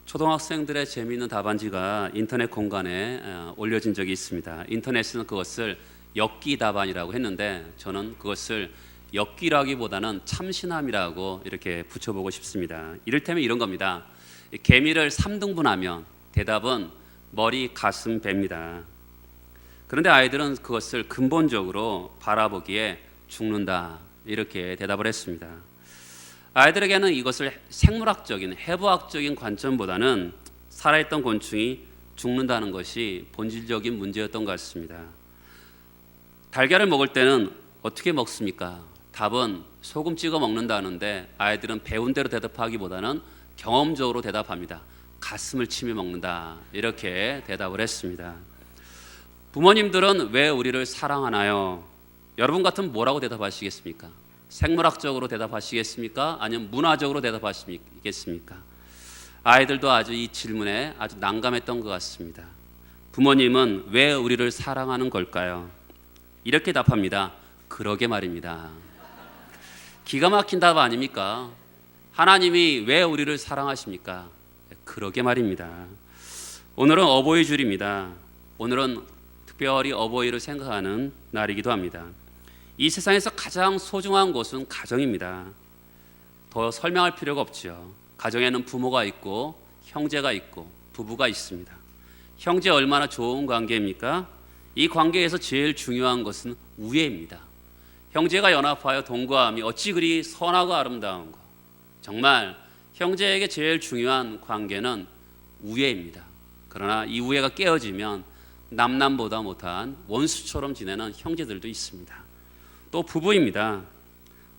초등학생들의 재미있는 답안지가 인터넷 공간에 올려진 적이 있습니다. 인터넷은 그것을 엽기 답안이라고 했는데 저는 그것을 엽기라기보다는 참신함이라고 이렇게 붙여보고 싶습니다. 이를테면 이런 겁니다. 개미를 3등분하면 대답은 머리, 가슴, 배입니다. 그런데 아이들은 그것을 근본적으로 바라보기에 죽는다 이렇게 대답을 했습니다. 아이들에게는 이것을 생물학적인 해부학적인 관점보다는 살아있던 곤충이 죽는다는 것이 본질적인 문제였던 것 같습니다. 달걀을 먹을 때는 어떻게 먹습니까? 답은 소금 찍어 먹는다는데 아이들은 배운 대로 대답하기보다는 경험적으로 대답합니다. 가슴을 치며 먹는다 이렇게 대답을 했습니다. 부모님들은 왜 우리를 사랑하나요? 여러분 같으면 뭐라고 대답하시겠습니까? 생물학적으로 대답하시겠습니까? 아니면 문화적으로 대답하시겠습니까? 아이들도 아주 이 질문에 아주 난감했던 것 같습니다. 부모님은 왜 우리를 사랑하는 걸까요? 이렇게 답합니다. 그러게 말입니다. 기가 막힌 답 아닙니까? 하나님이 왜 우리를 사랑하십니까? 그러게 말입니다. 오늘은 어버이 주일입니다. 오늘은 특별히 어버이를 생각하는 날이기도 합니다. 이 세상에서 가장 소중한 것은 가정입니다. 더 설명할 필요가 없죠. 가정에는 부모가 있고 형제가 있고 부부가 있습니다. 형제 얼마나 좋은 관계입니까? 이 관계에서 제일 중요한 것은 우애입니다. 형제가 연합하여 동거함이 어찌 그리 선하고 아름다운가. 정말 형제에게 제일 중요한 관계는 우애입니다. 그러나 이 우애가 깨어지면 남남보다 못한 원수처럼 지내는 형제들도 있습니다. 또 부부입니다.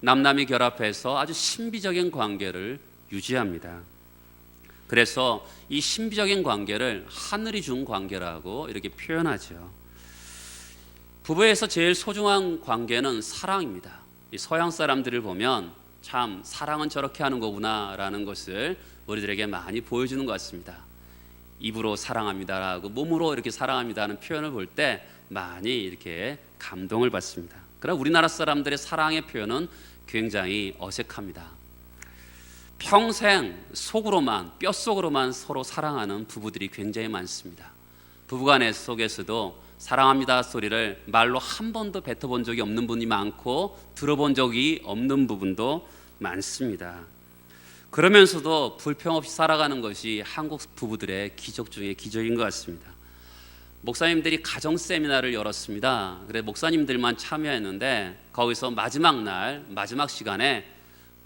남남이 결합해서 아주 신비적인 관계를 유지합니다. 그래서 이 신비적인 관계를 하늘이 준 관계라고 이렇게 표현하죠. 부부에서 제일 소중한 관계는 사랑입니다. 이 서양 사람들을 보면 참 사랑은 저렇게 하는 거구나라는 것을 우리들에게 많이 보여주는 것 같습니다. 입으로 사랑합니다라고 몸으로 이렇게 사랑합니다라는 표현을 볼 때 많이 이렇게 감동을 받습니다. 그러나 우리나라 사람들의 사랑의 표현은 굉장히 어색합니다. 평생 속으로만 뼛속으로만 서로 사랑하는 부부들이 굉장히 많습니다. 부부간의 속에서도 사랑합니다 소리를 말로 한 번도 뱉어본 적이 없는 분이 많고 들어본 적이 없는 부분도 많습니다. 그러면서도 불평 없이 살아가는 것이 한국 부부들의 기적 중에 기적인 것 같습니다. 목사님들이 가정 세미나를 열었습니다. 그래서 목사님들만 참여했는데 거기서 마지막 날 마지막 시간에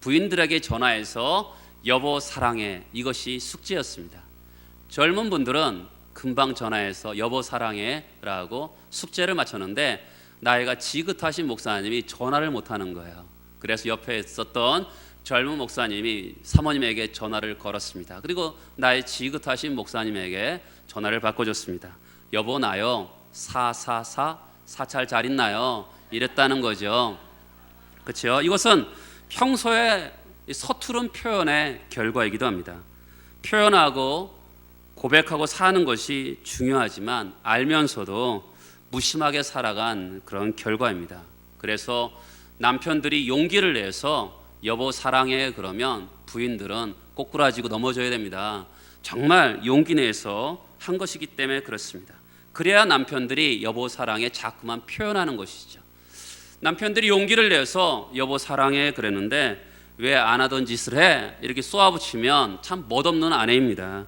부인들에게 전화해서 여보 사랑해 이것이 숙제였습니다. 젊은 분들은 금방 전화해서 여보 사랑해 라고 숙제를 맞췄는데 나이가 지긋하신 목사님이 전화를 못하는 거예요. 그래서 옆에 있었던 젊은 목사님이 사모님에게 전화를 걸었습니다. 그리고 나이 지긋하신 목사님에게 전화를 바꿔줬습니다. 여보 나요 444 사찰 잘 있나요? 이랬다는 거죠. 그렇죠? 이것은 평소에 서투른 표현의 결과이기도 합니다. 표현하고 고백하고 사는 것이 중요하지만 알면서도 무심하게 살아간 그런 결과입니다. 그래서 남편들이 용기를 내서 여보 사랑해 그러면 부인들은 꼬꾸라지고 넘어져야 됩니다. 정말 용기 내서 한 것이기 때문에 그렇습니다. 그래야 남편들이 여보 사랑해 자꾸만 표현하는 것이죠. 남편들이 용기를 내서 여보 사랑해 그랬는데 왜 안 하던 짓을 해? 이렇게 쏘아붙이면 참 멋없는 아내입니다.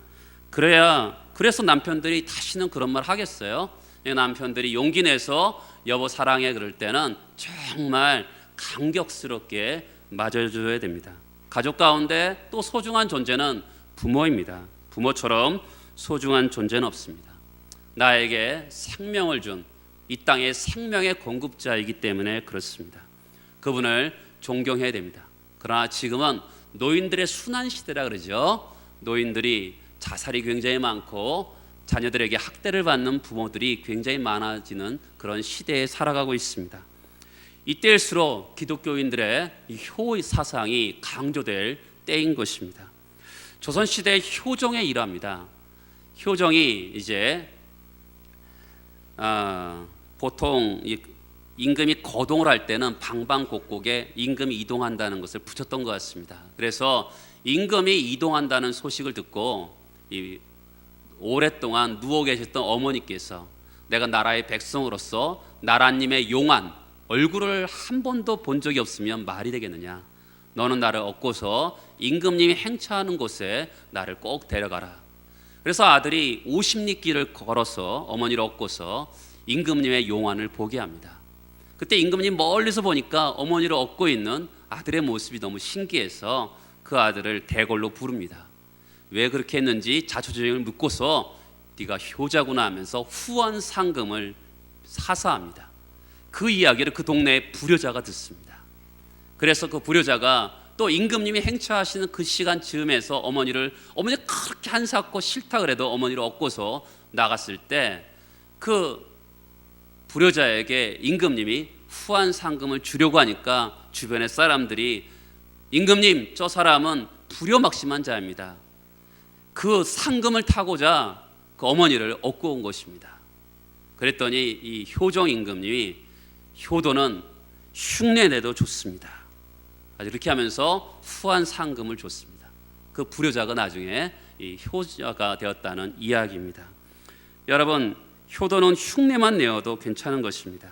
그래서 남편들이 다시는 그런 말 하겠어요? 남편들이 용기 내서 여보 사랑해 그럴 때는 정말 감격스럽게 맞아줘야 됩니다. 가족 가운데 또 소중한 존재는 부모입니다. 부모처럼 소중한 존재는 없습니다. 나에게 생명을 준 이 땅의 생명의 공급자이기 때문에 그렇습니다. 그분을 존경해야 됩니다. 그러나 지금은 노인들의 순환 시대라 그러죠. 노인들이 자살이 굉장히 많고 자녀들에게 학대를 받는 부모들이 굉장히 많아지는 그런 시대에 살아가고 있습니다. 이때일수록 기독교인들의 효의 사상이 강조될 때인 것입니다. 조선시대 효정의 일화입니다. 효정이 이제 보통 임금이 거동을 할 때는 방방곡곡에 임금이 이동한다는 것을 붙였던 것 같습니다. 그래서 임금이 이동한다는 소식을 듣고 이 오랫동안 누워 계셨던 어머니께서 내가 나라의 백성으로서 나라님의 용한 얼굴을 한 번도 본 적이 없으면 말이 되겠느냐? 너는 나를 얻고서 임금님이 행차하는 곳에 나를 꼭 데려가라. 그래서 아들이 50리 길을 걸어서 어머니를 얻고서 임금님의 용안을 보게 합니다. 그때 임금님 멀리서 보니까 어머니를 얻고 있는 아들의 모습이 너무 신기해서 그 아들을 대걸로 부릅니다. 왜 그렇게 했는지 자초지종을 묻고서 네가 효자구나 하면서 후원 상금을 사사합니다. 그 이야기를 그 동네의 부려자가 듣습니다. 그래서 그 부려자가 또 임금님이 행차하시는 그 시간 즈음에서 어머니가 그렇게 한사코 싫다 그래도 어머니를 얻고서 나갔을 때 그 부려자에게 임금님이 후한 상금을 주려고 하니까 주변의 사람들이 임금님, 저 사람은 불효막심한 자입니다. 그 상금을 타고자 그 어머니를 얻고 온 것입니다. 그랬더니 이 효종 임금님이 효도는 흉내내도 좋습니다. 이렇게 하면서 후한 상금을 줬습니다. 그 불효자가 나중에 이 효자가 되었다는 이야기입니다. 여러분, 효도는 흉내만 내어도 괜찮은 것입니다.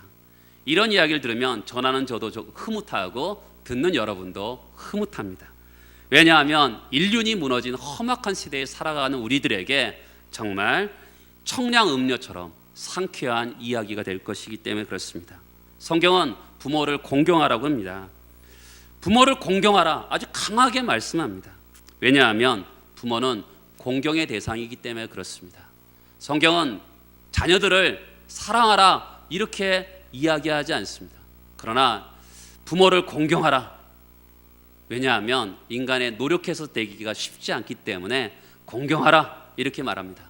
이런 이야기를 들으면 전하는 저도 흐뭇하고 듣는 여러분도 흐뭇합니다. 왜냐하면 인륜이 무너진 험악한 시대에 살아가는 우리들에게 정말 청량음료처럼 상쾌한 이야기가 될 것이기 때문에 그렇습니다. 성경은 부모를 공경하라고 합니다. 부모를 공경하라 아주 강하게 말씀합니다. 왜냐하면 부모는 공경의 대상이기 때문에 그렇습니다. 성경은 자녀들을 사랑하라 이렇게 이야기하지 않습니다. 그러나 부모를 공경하라. 왜냐하면 인간의 노력해서 되기가 쉽지 않기 때문에 공경하라 이렇게 말합니다.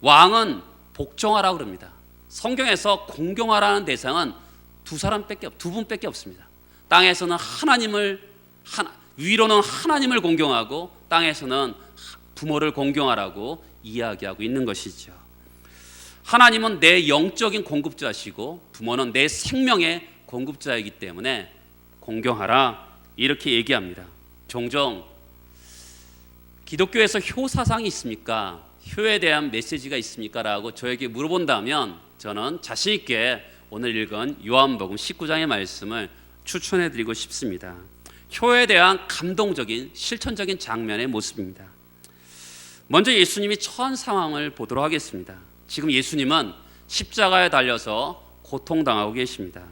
왕은 복종하라 그럽니다. 성경에서 공경하라는 대상은 두 분밖에 없습니다. 땅에서는 위로는 하나님을 공경하고 땅에서는 부모를 공경하라고 이야기하고 있는 것이죠. 하나님은 내 영적인 공급자시고 부모는 내 생명의 공급자이기 때문에 공경하라 이렇게 얘기합니다. 종종 기독교에서 효 사상이 있습니까? 효에 대한 메시지가 있습니까? 라고 저에게 물어본다면 저는 자신 있게 오늘 읽은 요한복음 19장의 말씀을 추천해드리고 싶습니다. 효에 대한 감동적인 실천적인 장면의 모습입니다. 먼저 예수님이 처한 상황을 보도록 하겠습니다. 지금 예수님은 십자가에 달려서 고통당하고 계십니다.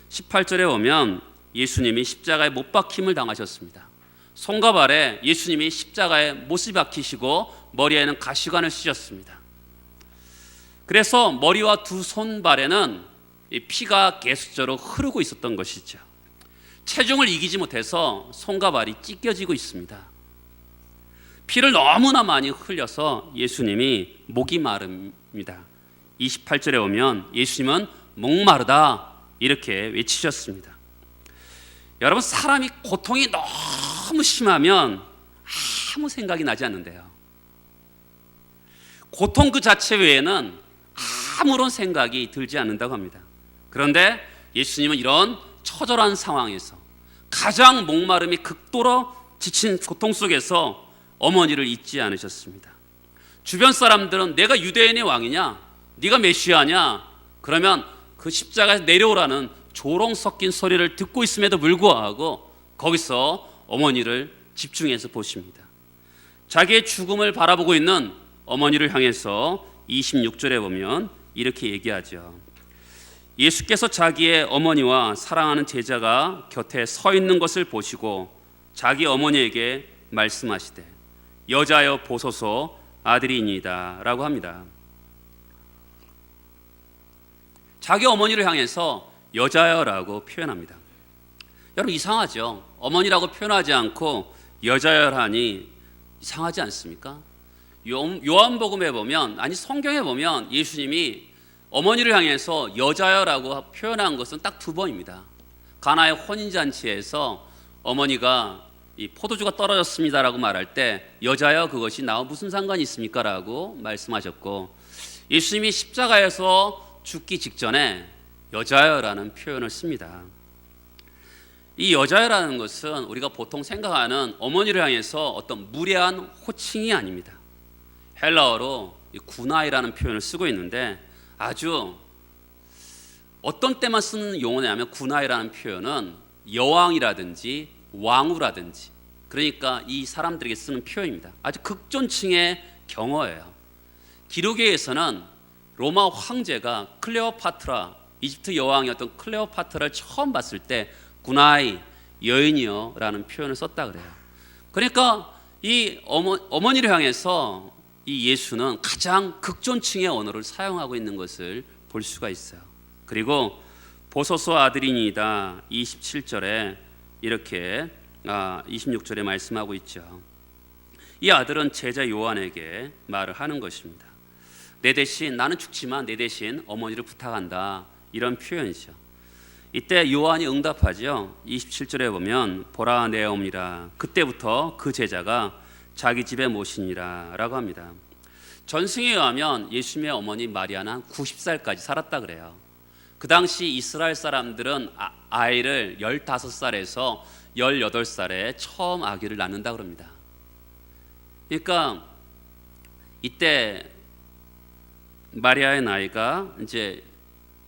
18절에 보면 예수님이 십자가에 못 박힘을 당하셨습니다. 손과 발에 예수님이 십자가에 못을 박히시고 머리에는 가시관을 쓰셨습니다. 그래서 머리와 두 손발에는 피가 계속적으로 흐르고 있었던 것이죠. 체중을 이기지 못해서 손과 발이 찢겨지고 있습니다. 피를 너무나 많이 흘려서 예수님이 목이 마릅니다. 28절에 오면 예수님은 목마르다 이렇게 외치셨습니다. 여러분, 사람이 고통이 너무 심하면 아무 생각이 나지 않는데요. 고통 그 자체 외에는 아무런 생각이 들지 않는다고 합니다. 그런데 예수님은 이런 처절한 상황에서 가장 목마름이 극도로 지친 고통 속에서 어머니를 잊지 않으셨습니다. 주변 사람들은 내가 유대인의 왕이냐? 네가 메시아냐? 그러면 그 십자가에서 내려오라는 조롱 섞인 소리를 듣고 있음에도 불구하고 거기서 어머니를 집중해서 보십니다. 자기의 죽음을 바라보고 있는 어머니를 향해서 26절에 보면 이렇게 얘기하죠. 예수께서 자기의 어머니와 사랑하는 제자가 곁에 서 있는 것을 보시고 자기 어머니에게 말씀하시되 여자여 보소서 아들이니이다 라고 합니다. 자기 어머니를 향해서 여자여라고 표현합니다. 여러분, 이상하죠? 어머니라고 표현하지 않고 여자여라니 이상하지 않습니까? 요한복음에 보면, 아니 성경에 보면 예수님이 어머니를 향해서 여자여라고 표현한 것은 딱 두 번입니다. 가나의 혼인잔치에서 어머니가 이 포도주가 떨어졌습니다라고 말할 때 여자여 그것이 나와 무슨 상관이 있습니까? 라고 말씀하셨고, 예수님이 십자가에서 죽기 직전에 여자여라는 표현을 씁니다. 이 여자여라는 것은 우리가 보통 생각하는 어머니를 향해서 어떤 무례한 호칭이 아닙니다. 헬라어로 구나이라는 표현을 쓰고 있는데 아주 어떤 때만 쓰는 용어냐면 구나이라는 표현은 여왕이라든지 왕후라든지 그러니까 이 사람들에게 쓰는 표현입니다. 아주 극존칭의 경어예요. 기록에서는 로마 황제가 클레오파트라 이집트 여왕이었던 클레오파트라를 처음 봤을 때 구나이 여인이여 라는 표현을 썼다 그래요. 그러니까 이 어머니를 향해서 이 예수는 가장 극존칭의 언어를 사용하고 있는 것을 볼 수가 있어요. 그리고 보소서 아들이니이다 27절에 이렇게 26절에 말씀하고 있죠. 이 아들은 제자 요한에게 말을 하는 것입니다. 내 대신 나는 죽지만 내 대신 어머니를 부탁한다 이런 표현이죠. 이때 요한이 응답하죠. 27절에 보면 보라 내 어머니라. 그때부터 그 제자가 자기 집에 모시니라 라고 합니다. 전승에 의하면 예수님의 어머니 마리아는 90살까지 살았다 그래요. 그 당시 이스라엘 사람들은 아이를 15살에서 18살에 처음 아기를 낳는다 그럽니다. 그러니까 이때 마리아의 나이가 이제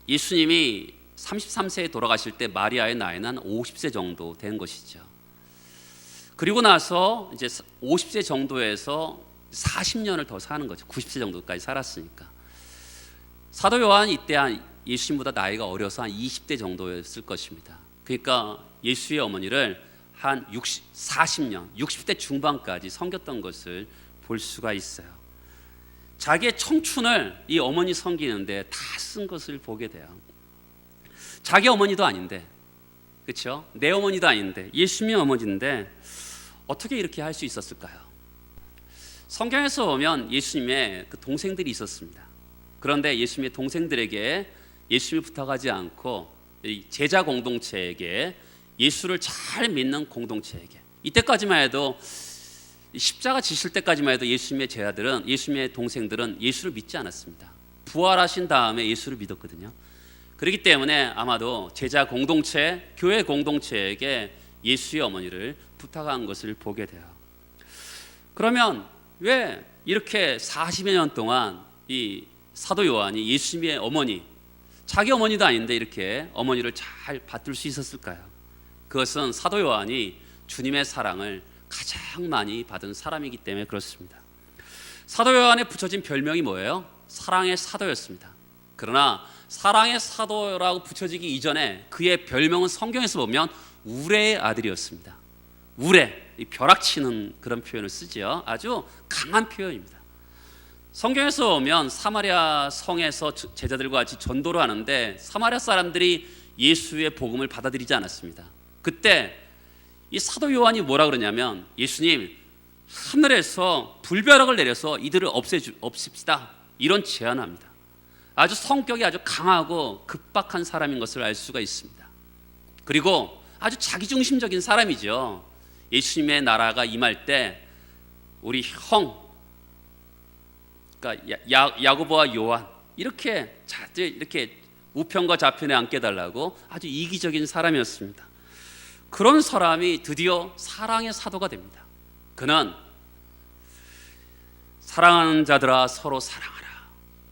예수님이 33세에 돌아가실 때 마리아의 나이는 한 50세 정도 된 것이죠. 그리고 나서 이제 50세 정도에서 40년을 더 사는 거죠. 90세 정도까지 살았으니까. 사도 요한이 이때 한 예수님보다 나이가 어려서 한 20대 정도였을 것입니다. 그러니까 예수의 어머니를 한 40년, 60대 중반까지 섬겼던 것을 볼 수가 있어요. 자기의 청춘을 이 어머니 섬기는데 다 쓴 것을 보게 돼요. 자기 어머니도 아닌데, 그렇죠? 내 어머니도 아닌데 예수님의 어머니인데 어떻게 이렇게 할 수 있었을까요? 성경에서 보면 예수님의 그 동생들이 있었습니다. 그런데 예수님의 동생들에게 예수님을 부탁하지 않고 제자 공동체에게 예수를 잘 믿는 공동체에게 이때까지만 해도 십자가 지실 때까지만 해도 예수님의 제자들은 예수님의 동생들은 예수를 믿지 않았습니다. 부활하신 다음에 예수를 믿었거든요. 그렇기 때문에 아마도 제자 공동체, 교회 공동체에게 예수의 어머니를 부탁한 것을 보게 돼요. 그러면 왜 이렇게 40여 년 동안 이 사도 요한이 예수님의 어머니, 자기 어머니도 아닌데 이렇게 어머니를 잘 받들 수 있었을까요? 그것은 사도 요한이 주님의 사랑을 가장 많이 받은 사람이기 때문에 그렇습니다. 사도 요한에 붙여진 별명이 뭐예요? 사랑의 사도였습니다. 그러나 사랑의 사도라고 붙여지기 이전에 그의 별명은 성경에서 보면 우레의 아들이었습니다. 우레, 벼락치는 그런 표현을 쓰지요. 아주 강한 표현입니다. 성경에서 보면 사마리아 성에서 제자들과 같이 전도를 하는데 사마리아 사람들이 예수의 복음을 받아들이지 않았습니다. 그때 이 사도 요한이 뭐라 그러냐면 예수님 하늘에서 불벼락을 내려서 이들을 없앱시다 이런 제안을 합니다. 아주 성격이 아주 강하고 급박한 사람인 것을 알 수가 있습니다. 그리고 아주 자기중심적인 사람이죠. 예수님의 나라가 임할 때 우리 형, 그러니까 야고보와 요한 이렇게 우편과 좌편에 앉게달라고 아주 이기적인 사람이었습니다. 그런 사람이 드디어 사랑의 사도가 됩니다. 그는 사랑하는 자들아 서로 사랑하라.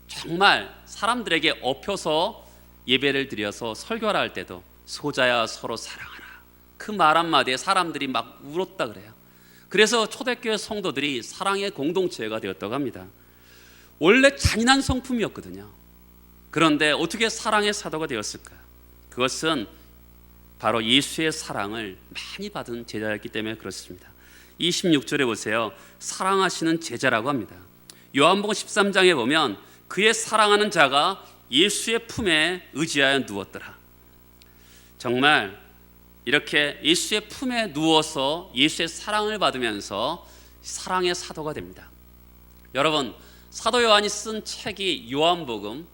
정말 사람들에게 엎혀서 예배를 드려서 설교를 할 때도 소자야 서로 사랑하라. 그 말 한마디에 사람들이 막 울었다 그래요. 그래서 초대교회 성도들이 사랑의 공동체가 되었다고 합니다. 원래 잔인한 성품이었거든요. 그런데 어떻게 사랑의 사도가 되었을까요? 그것은 바로 예수의 사랑을 많이 받은 제자였기 때문에 그렇습니다. 26절에 보세요. 사랑하시는 제자라고 합니다. 요한복음 13장에 보면 그의 사랑하는 자가 예수의 품에 의지하여 누웠더라. 정말 이렇게 예수의 품에 누워서 예수의 사랑을 받으면서 사랑의 사도가 됩니다. 여러분, 사도 요한이 쓴 책이 요한복음,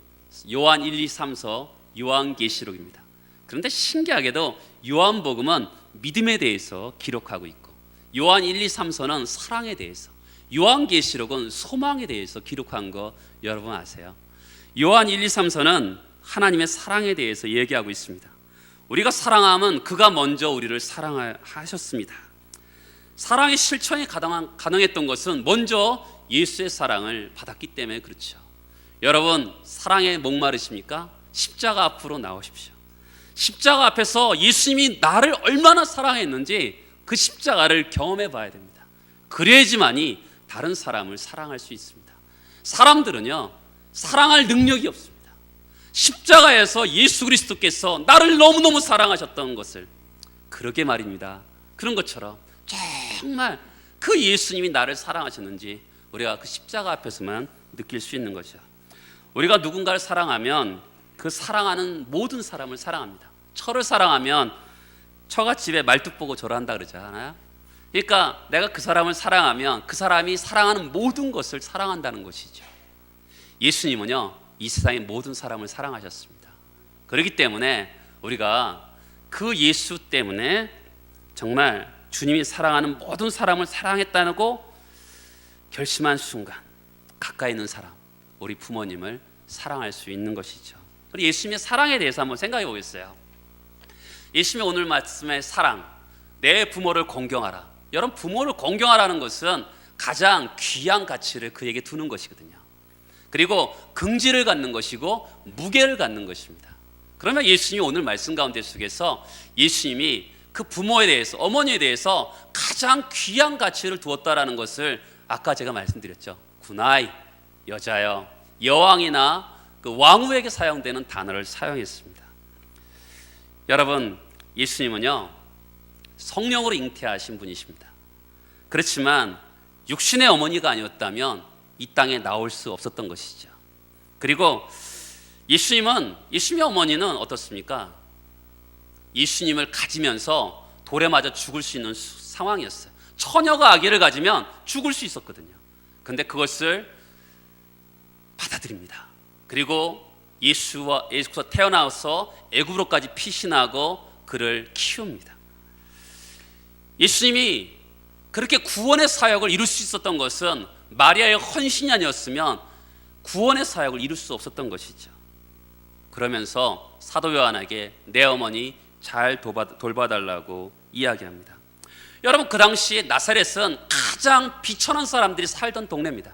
요한 1, 2, 3서, 요한계시록입니다. 그런데 신기하게도 요한복음은 믿음에 대해서 기록하고 있고 요한 1, 2, 3서는 사랑에 대해서, 요한계시록은 소망에 대해서 기록한 거 여러분 아세요? 요한 1, 2, 3서는 하나님의 사랑에 대해서 얘기하고 있습니다. 우리가 사랑하면 그가 먼저 우리를 사랑하셨습니다. 사랑의 실천이 가능했던 것은 먼저 예수의 사랑을 받았기 때문에 그렇죠. 여러분, 사랑에 목마르십니까? 십자가 앞으로 나오십시오. 십자가 앞에서 예수님이 나를 얼마나 사랑했는지 그 십자가를 경험해 봐야 됩니다. 그래야지만이 다른 사람을 사랑할 수 있습니다. 사람들은요, 사랑할 능력이 없습니다. 십자가에서 예수 그리스도께서 나를 너무너무 사랑하셨던 것을, 그러게 말입니다. 그런 것처럼 정말 그 예수님이 나를 사랑하셨는지 우리가 그 십자가 앞에서만 느낄 수 있는 거죠. 우리가 누군가를 사랑하면 그 사랑하는 모든 사람을 사랑합니다. 처를 사랑하면 처가 집에 말뚝 보고 절한다 그러지 않아요? 그러니까 내가 그 사람을 사랑하면 그 사람이 사랑하는 모든 것을 사랑한다는 것이죠. 예수님은요, 이 세상의 모든 사람을 사랑하셨습니다. 그렇기 때문에 우리가 그 예수 때문에 정말 주님이 사랑하는 모든 사람을 사랑했다고 결심한 순간 가까이 있는 사람, 우리 부모님을 사랑할 수 있는 것이죠. 우리 예수님의 사랑에 대해서 한번 생각해 보겠어요. 예수님의 오늘 말씀의 사랑, 내 부모를 공경하라. 여러분, 부모를 공경하라는 것은 가장 귀한 가치를 그에게 두는 것이거든요. 그리고 긍지를 갖는 것이고 무게를 갖는 것입니다. 그러면 예수님이 오늘 말씀 가운데 속에서 예수님이 그 부모에 대해서, 어머니에 대해서 가장 귀한 가치를 두었다라는 것을 아까 제가 말씀드렸죠. 군아이, 여자여, 여왕이나 그 왕후에게 사용되는 단어를 사용했습니다. 여러분, 예수님은요, 성령으로 잉태하신 분이십니다. 그렇지만 육신의 어머니가 아니었다면 이 땅에 나올 수 없었던 것이죠. 그리고 예수님의 어머니는 어떻습니까? 예수님을 가지면서 돌에 맞아 죽을 수 있는 상황이었어요. 처녀가 아기를 가지면 죽을 수 있었거든요. 그런데 그것을 받아들입니다. 그리고 예수께서 태어나서 애굽으로까지 피신하고 그를 키웁니다. 예수님이 그렇게 구원의 사역을 이룰 수 있었던 것은 마리아의 헌신이 아니었으면 구원의 사역을 이룰 수 없었던 것이죠. 그러면서 사도 요한에게 내 어머니 잘 돌봐달라고 이야기합니다. 여러분, 그 당시에 나사렛은 가장 비천한 사람들이 살던 동네입니다.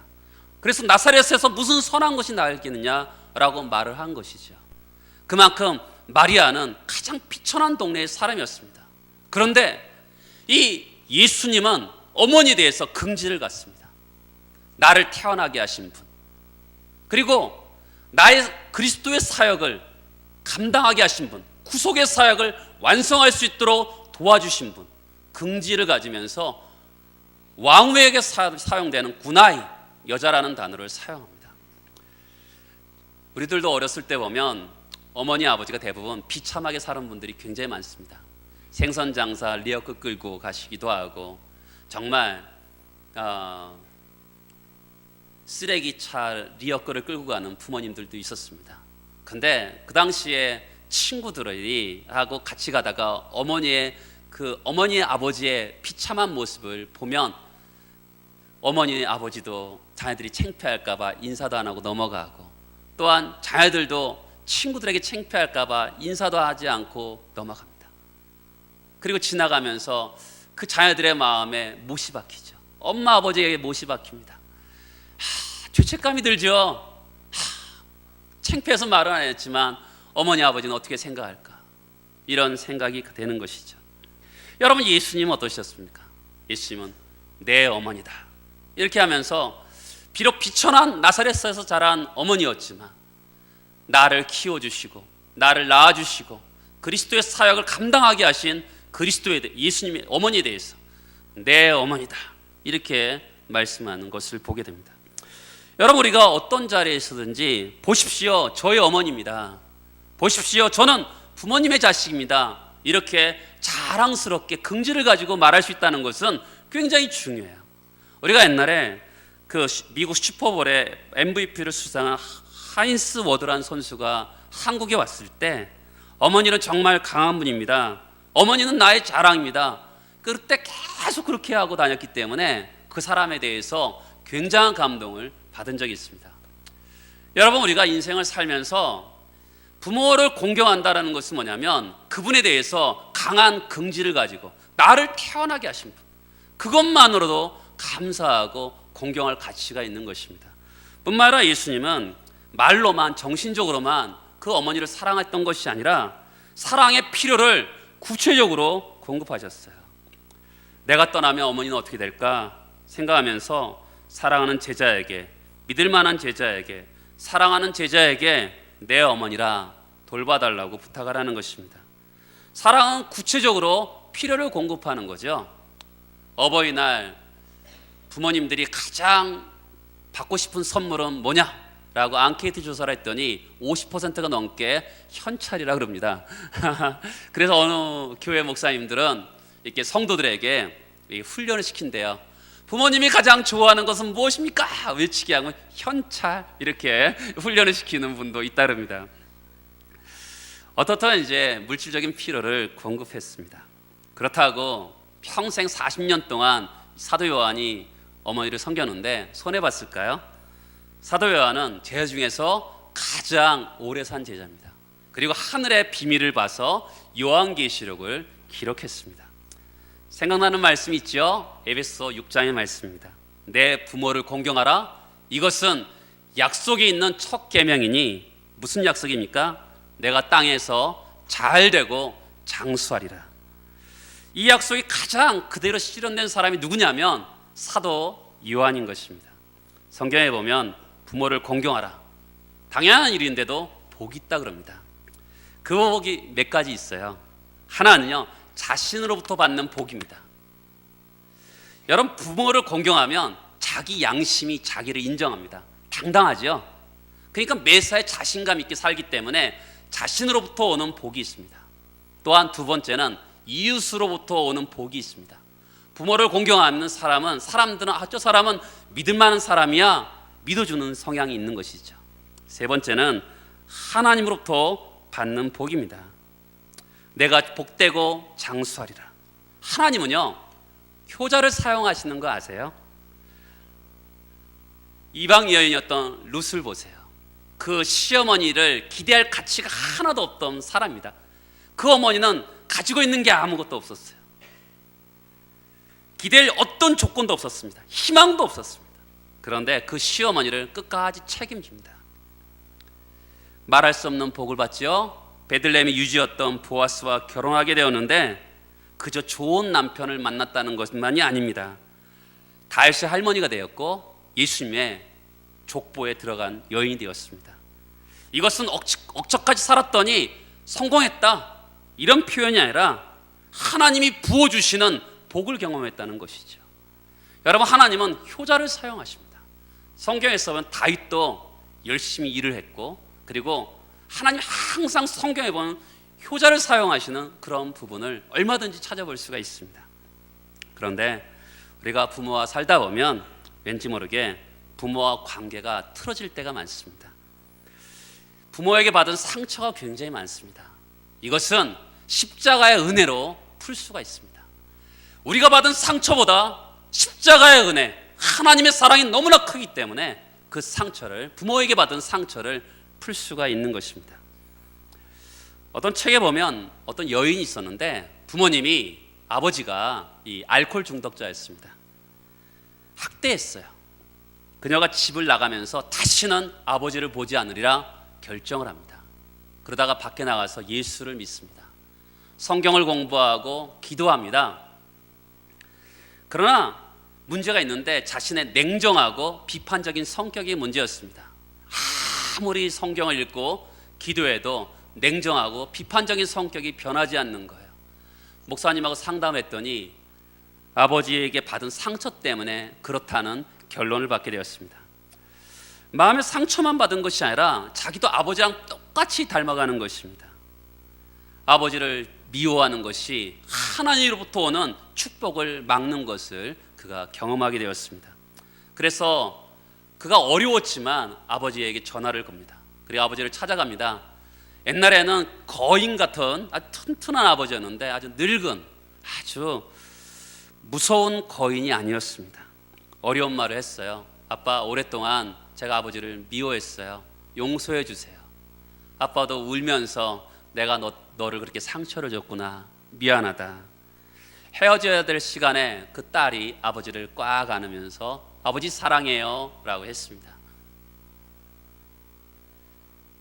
그래서 나사렛에서 무슨 선한 것이 나겠느냐라고 말을 한 것이죠. 그만큼 마리아는 가장 비천한 동네의 사람이었습니다. 그런데 이 예수님은 어머니에 대해서 긍지를 갖습니다. 나를 태어나게 하신 분, 그리고 나의 그리스도의 사역을 감당하게 하신 분, 구속의 사역을 완성할 수 있도록 도와주신 분, 긍지를 가지면서 왕후에게 사용되는 군아이, 여자라는 단어를 사용합니다. 우리들도 어렸을 때 보면 어머니 아버지가 대부분 비참하게 사는 분들이 굉장히 많습니다. 생선장사 리어커 끌고 가시기도 하고 정말 쓰레기차 리어커를 끌고 가는 부모님들도 있었습니다. 근데 그 당시에 친구들이 하고 같이 가다가 어머니의 아버지의 비참한 모습을 보면 어머니 아버지도 자녀들이 창피할까봐 인사도 안 하고 넘어가고, 또한 자녀들도 친구들에게 창피할까봐 인사도 하지 않고 넘어갑니다. 그리고 지나가면서 그 자녀들의 마음에 못이 박히죠. 엄마 아버지에게 못이 박힙니다. 죄책감이 들죠. 창피해서 말은 안 했지만 어머니 아버지는 어떻게 생각할까, 이런 생각이 되는 것이죠. 여러분, 예수님은 어떠셨습니까? 예수님은 내 어머니다 이렇게 하면서 비록 비천한 나사렛에서 자란 어머니였지만 나를 키워주시고 나를 낳아주시고 그리스도의 사역을 감당하게 하신 예수님의 어머니에 대해서 내 어머니다 이렇게 말씀하는 것을 보게 됩니다. 여러분, 우리가 어떤 자리에 있든지 보십시오, 저의 어머니입니다, 보십시오, 저는 부모님의 자식입니다, 이렇게 자랑스럽게 긍지를 가지고 말할 수 있다는 것은 굉장히 중요해요. 우리가 옛날에 그 미국 슈퍼볼의 MVP를 수상한 하인스 워드라는 선수가 한국에 왔을 때 어머니는 정말 강한 분입니다. 어머니는 나의 자랑입니다. 그때 계속 그렇게 하고 다녔기 때문에 그 사람에 대해서 굉장한 감동을 받은 적이 있습니다. 여러분, 우리가 인생을 살면서 부모를 공경한다는 것은 뭐냐면 그분에 대해서 강한 긍지를 가지고 나를 태어나게 하신 분, 그것만으로도 감사하고 공경할 가치가 있는 것입니다. 뿐만 아니라 예수님은 말로만 정신적으로만 그 어머니를 사랑했던 것이 아니라 사랑의 필요를 구체적으로 공급하셨어요. 내가 떠나면 어머니는 어떻게 될까 생각하면서 사랑하는 제자에게, 믿을 만한 제자에게, 사랑하는 제자에게 내 어머니라 돌봐달라고 부탁하라는 것입니다. 사랑은 구체적으로 필요를 공급하는 거죠. 어버이날 부모님들이 가장 받고 싶은 선물은 뭐냐? 라고 앙케이트 조사를 했더니 50%가 넘게 현찰이라 그럽니다. 그래서 어느 교회 목사님들은 이렇게 성도들에게 훈련을 시킨대요. 부모님이 가장 좋아하는 것은 무엇입니까? 외치게 하고 현찰, 이렇게 훈련을 시키는 분도 잇따릅니다. 어떻든 이제 물질적인 필요를 공급했습니다. 그렇다고 평생 40년 동안 사도 요한이 어머니를 섬겼는데 손해봤을까요? 사도 요한은 제자 중에서 가장 오래 산 제자입니다. 그리고 하늘의 비밀을 봐서 요한계시록을 기록했습니다. 생각나는 말씀이 있죠? 에베소 6장의 말씀입니다. 내 부모를 공경하라. 이것은 약속이 있는 첫 계명이니 무슨 약속입니까? 내가 땅에서 잘 되고 장수하리라. 이 약속이 가장 그대로 실현된 사람이 누구냐면 사도 요한인 것입니다. 성경에 보면 부모를 공경하라. 당연한 일인데도 복이 있다 그럽니다. 그 복이 몇 가지 있어요. 하나는요, 자신으로부터 받는 복입니다. 여러분, 부모를 공경하면 자기 양심이 자기를 인정합니다. 당당하죠. 그러니까 매사에 자신감 있게 살기 때문에 자신으로부터 오는 복이 있습니다. 또한 두 번째는 이웃으로부터 오는 복이 있습니다. 부모를 공경하는 사람은 사람들은 저 사람은 믿을 만한 사람이야 믿어주는 성향이 있는 것이죠. 세 번째는 하나님으로부터 받는 복입니다. 내가 복되고 장수하리라. 하나님은요, 효자를 사용하시는 거 아세요? 이방 여인이었던 룻을 보세요. 그 시어머니를 기대할 가치가 하나도 없던 사람입니다. 그 어머니는 가지고 있는 게 아무것도 없었어요. 기댈 어떤 조건도 없었습니다. 희망도 없었습니다. 그런데 그 시어머니를 끝까지 책임집니다. 말할 수 없는 복을 받죠. 베들레헴의 유지였던 보아스와 결혼하게 되었는데 그저 좋은 남편을 만났다는 것만이 아닙니다. 다윗의 할머니가 되었고 예수님의 족보에 들어간 여인이 되었습니다. 이것은 억척까지 살았더니 성공했다, 이런 표현이 아니라 하나님이 부어주시는 복을 경험했다는 것이죠. 여러분, 하나님은 효자를 사용하십니다. 성경에서 보면 다윗도 열심히 일을 했고, 그리고 하나님 항상 성경에 보면 효자를 사용하시는 그런 부분을 얼마든지 찾아볼 수가 있습니다. 그런데 우리가 부모와 살다 보면 왠지 모르게 부모와 관계가 틀어질 때가 많습니다. 부모에게 받은 상처가 굉장히 많습니다. 이것은 십자가의 은혜로 풀 수가 있습니다. 우리가 받은 상처보다 십자가의 은혜, 하나님의 사랑이 너무나 크기 때문에 그 상처를, 부모에게 받은 상처를 풀 수가 있는 것입니다. 어떤 책에 보면 어떤 여인이 있었는데 부모님이, 아버지가 이 알코올 중독자였습니다. 학대했어요. 그녀가 집을 나가면서 다시는 아버지를 보지 않으리라 결정을 합니다. 그러다가 밖에 나가서 예수를 믿습니다. 성경을 공부하고 기도합니다. 그러나 문제가 있는데 자신의 냉정하고 비판적인 성격이 문제였습니다. 아무리 성경을 읽고 기도해도 냉정하고 비판적인 성격이 변하지 않는 거예요. 목사님하고 상담했더니 아버지에게 받은 상처 때문에 그렇다는 결론을 받게 되었습니다. 마음의 상처만 받은 것이 아니라 자기도 아버지랑 똑같이 닮아가는 것입니다. 아버지를 미워하는 것이 하나님으로부터 오는 축복을 막는 것을 그가 경험하게 되었습니다. 그래서 그가 어려웠지만 아버지에게 전화를 겁니다. 그리고 아버지를 찾아갑니다. 옛날에는 거인 같은 아주 튼튼한 아버지였는데 아주 늙은, 아주 무서운 거인이 아니었습니다. 어려운 말을 했어요. 아빠, 오랫동안 제가 아버지를 미워했어요. 용서해 주세요. 아빠도 울면서 내가 너를 그렇게 상처를 줬구나, 미안하다. 헤어져야 될 시간에 그 딸이 아버지를 꽉 안으면서 아버지 사랑해요 라고 했습니다.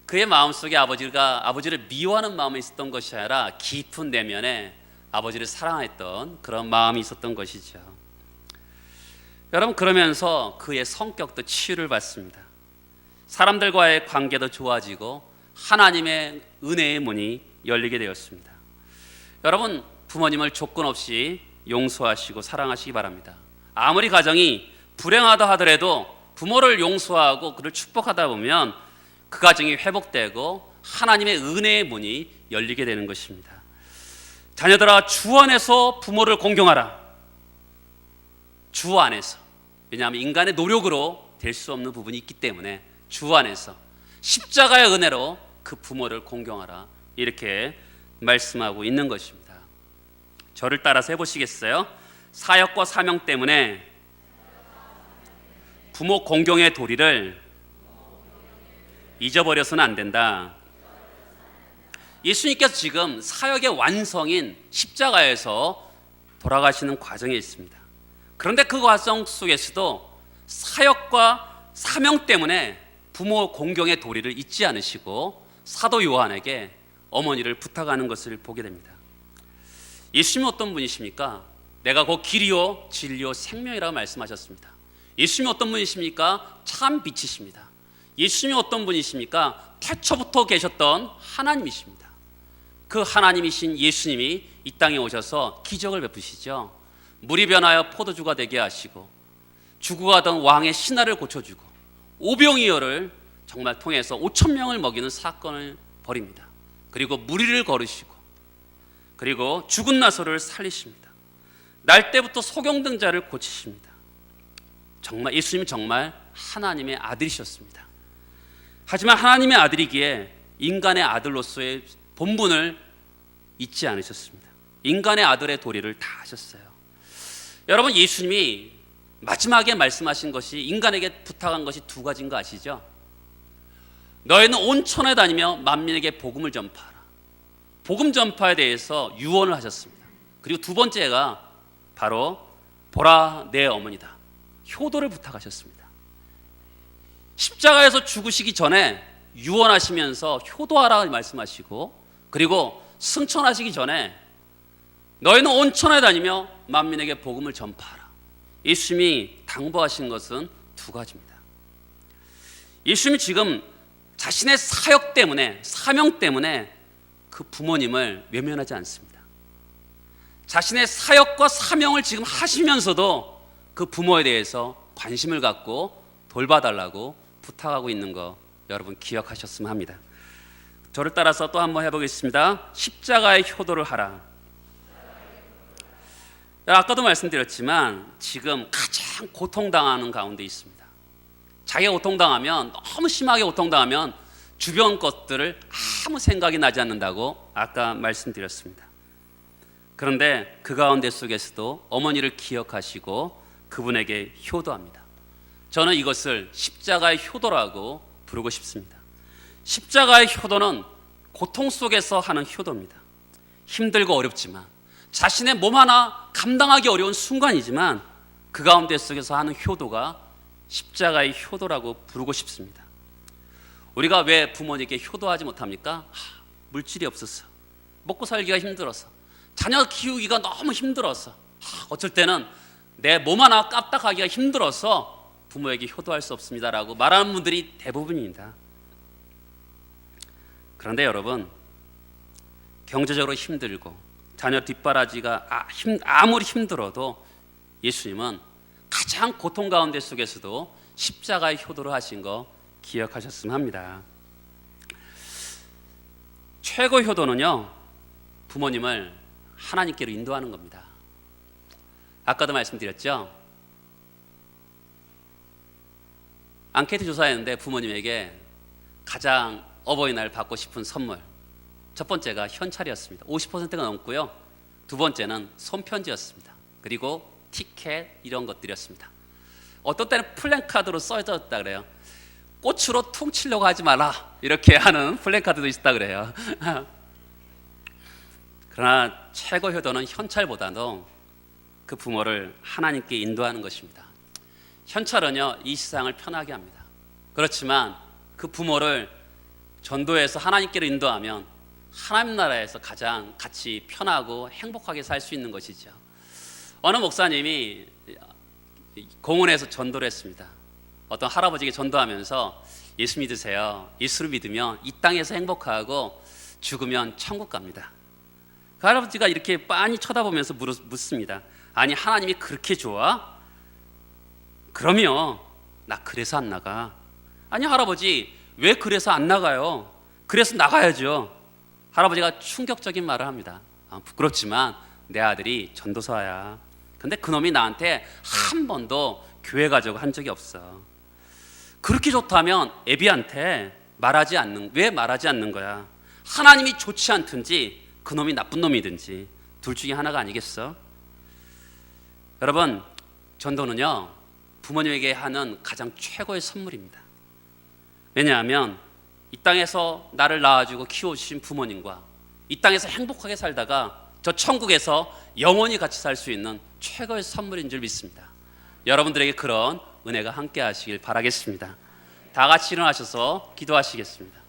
그의 마음속에 아버지를 미워하는 마음이 있었던 것이 아니라 깊은 내면에 아버지를 사랑했던 그런 마음이 있었던 것이죠. 여러분, 그러면서 그의 성격도 치유를 받습니다. 사람들과의 관계도 좋아지고 하나님의 은혜의 문이 열리게 되었습니다. 여러분, 부모님을 조건 없이 용서하시고 사랑하시기 바랍니다. 아무리 가정이 불행하다 하더라도 부모를 용서하고 그를 축복하다 보면 그 가정이 회복되고 하나님의 은혜의 문이 열리게 되는 것입니다. 자녀들아, 주 안에서 부모를 공경하라. 주 안에서. 왜냐하면 인간의 노력으로 될 수 없는 부분이 있기 때문에 주 안에서 십자가의 은혜로 그 부모를 공경하라, 이렇게 말씀하고 있는 것입니다. 저를 따라서 해보시겠어요? 사역과 사명 때문에 부모 공경의 도리를 잊어버려서는 안 된다. 예수님께서 지금 사역의 완성인 십자가에서 돌아가시는 과정에 있습니다. 그런데 그 과정 속에서도 사역과 사명 때문에 부모 공경의 도리를 잊지 않으시고 사도 요한에게 어머니를 부탁하는 것을 보게 됩니다. 예수님은 어떤 분이십니까? 내가 곧 길이요 진리요 생명이라고 말씀하셨습니다. 예수님이 어떤 분이십니까? 참 빛이십니다. 예수님이 어떤 분이십니까? 태초부터 계셨던 하나님이십니다. 그 하나님이신 예수님이 이 땅에 오셔서 기적을 베푸시죠. 물이 변하여 포도주가 되게 하시고 죽어가던 왕의 신하를 고쳐주고 오병이어를 정말 통해서 5천 명을 먹이는 사건을 벌입니다. 그리고 무리를 걸으시고 그리고 죽은 나사로를 살리십니다. 날 때부터 소경된 자를 고치십니다. 정말 예수님은 정말 하나님의 아들이셨습니다. 하지만 하나님의 아들이기에 인간의 아들로서의 본분을 잊지 않으셨습니다. 인간의 아들의 도리를 다 하셨어요. 여러분, 예수님이 마지막에 말씀하신 것이, 인간에게 부탁한 것이 두 가지인 거 아시죠? 너희는 온 천에 다니며 만민에게 복음을 전파하라. 복음 전파에 대해서 유언을 하셨습니다. 그리고 두 번째가 바로 보라 내 어머니다, 효도를 부탁하셨습니다. 십자가에서 죽으시기 전에 유언하시면서 효도하라 말씀하시고, 그리고 승천하시기 전에 너희는 온 천에 다니며 만민에게 복음을 전파하라. 예수님이 당부하신 것은 두 가지입니다. 예수님이 지금 자신의 사역 때문에, 사명 때문에 그 부모님을 외면하지 않습니다. 자신의 사역과 사명을 지금 하시면서도 그 부모에 대해서 관심을 갖고 돌봐달라고 부탁하고 있는 거 여러분 기억하셨으면 합니다. 저를 따라서 또 한번 해보겠습니다. 십자가의 효도를 하라. 아까도 말씀드렸지만 지금 가장 고통당하는 가운데 있습니다. 자기가 고통당하면, 너무 심하게 고통당하면 주변 것들을 아무 생각이 나지 않는다고 아까 말씀드렸습니다. 그런데 그 가운데 속에서도 어머니를 기억하시고 그분에게 효도합니다. 저는 이것을 십자가의 효도라고 부르고 싶습니다. 십자가의 효도는 고통 속에서 하는 효도입니다. 힘들고 어렵지만, 자신의 몸 하나 감당하기 어려운 순간이지만 그 가운데 속에서 하는 효도가 십자가의 효도라고 부르고 싶습니다. 우리가 왜 부모님께 효도하지 못합니까? 물질이 없어서, 먹고 살기가 힘들어서, 자녀 키우기가 너무 힘들어서, 어쩔 때는 내 몸 하나 까딱하기가 힘들어서 부모에게 효도할 수 없습니다라고 말하는 분들이 대부분입니다. 그런데 여러분, 경제적으로 힘들고 자녀 뒷바라지가 아무리 힘들어도 예수님은 가장 고통 가운데 속에서도 십자가의 효도를 하신 거 기억하셨으면 합니다. 최고 효도는요, 부모님을 하나님께로 인도하는 겁니다. 아까도 말씀드렸죠? 앙케이트 조사했는데 부모님에게 가장 어버이날 받고 싶은 선물, 첫 번째가 현찰이었습니다. 50%가 넘고요. 두 번째는 손편지였습니다. 그리고 티켓, 이런 것들이었습니다. 어떤 때는 플랜카드로 써졌다 그래요. 꽃으로 퉁치려고 하지 마라, 이렇게 하는 플랜카드도 있었다 그래요. 그러나 최고 효도는 현찰보다도 그 부모를 하나님께 인도하는 것입니다. 현찰은요, 이 세상을 편하게 합니다. 그렇지만 그 부모를 전도해서 하나님께로 인도하면 하나님 나라에서 가장 같이 편하고 행복하게 살 수 있는 것이죠. 어느 목사님이 공원에서 전도를 했습니다. 어떤 할아버지에게 전도하면서 예수 믿으세요. 예수를 믿으면 이 땅에서 행복하고 죽으면 천국 갑니다. 그 할아버지가 이렇게 빤히 쳐다보면서 묻습니다. 아니, 하나님이 그렇게 좋아? 그러면 나 그래서 안 나가. 아니, 할아버지 왜 그래서 안 나가요? 그래서 나가야죠. 할아버지가 충격적인 말을 합니다. 부끄럽지만 내 아들이 전도사야. 근데 그놈이 나한테 한 번도 교회 가자고 한 적이 없어. 그렇게 좋다면 애비한테 왜 말하지 않는 거야? 하나님이 좋지 않든지 그놈이 나쁜 놈이든지 둘 중에 하나가 아니겠어? 여러분, 전도는요, 부모님에게 하는 가장 최고의 선물입니다. 왜냐하면 이 땅에서 나를 낳아주고 키워주신 부모님과 이 땅에서 행복하게 살다가 저 천국에서 영원히 같이 살 수 있는 최고의 선물인 줄 믿습니다. 여러분들에게 그런 은혜가 함께 하시길 바라겠습니다. 다 같이 일어나셔서 기도하시겠습니다.